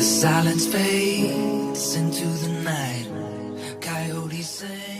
silence fades into the night. Coyotes sing.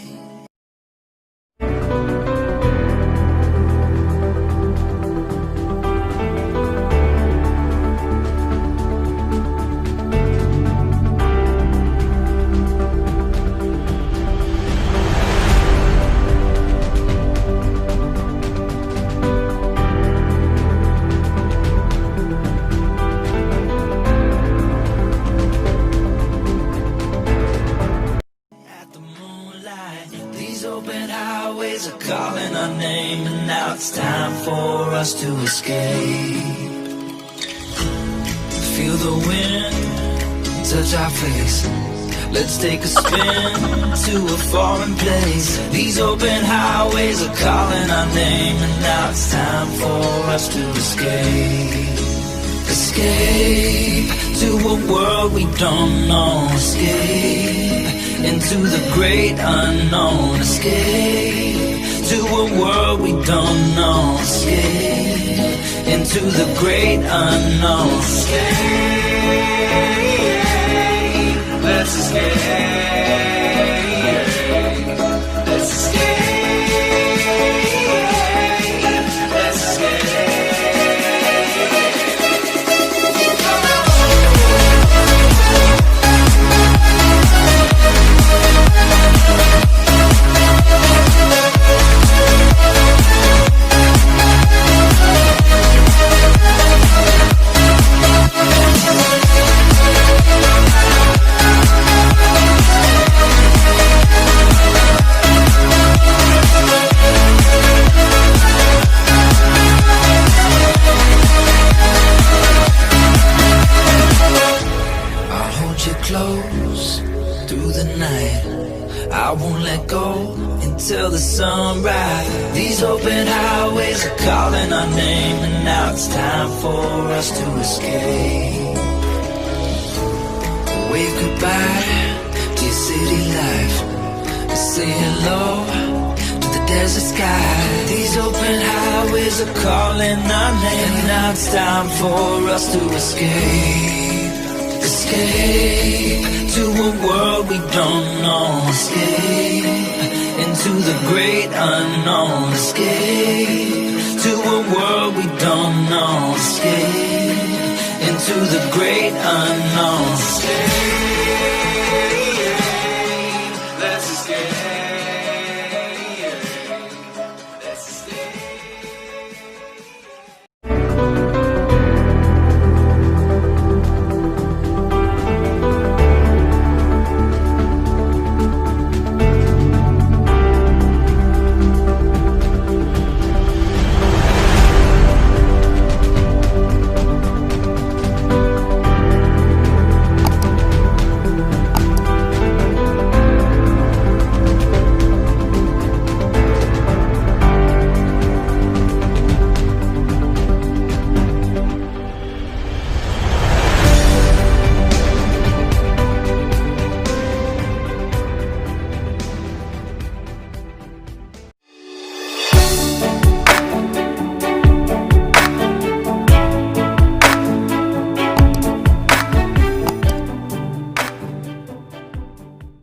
Open highways are calling our name, and now it's time for us to escape. Feel the wind touch our face. Let's take a spin to a foreign place. These open highways are calling our name, and now it's time for us to escape. Escape to a world we don't know. Escape into the great unknown. Escape to a world we don't know. Escape into the great unknown. Escape, let's escape. Let's escape. Let's escape. Close through the night, I won't let go until the sunrise. These open highways are calling our name, and now it's time for us to escape. Wave goodbye to your city life, and say hello to the desert sky. These open highways are calling our name, and now it's time for us to escape. Escape to a world we don't know. Escape into the great unknown. Escape to a world we don't know. Escape into the great unknown. Escape.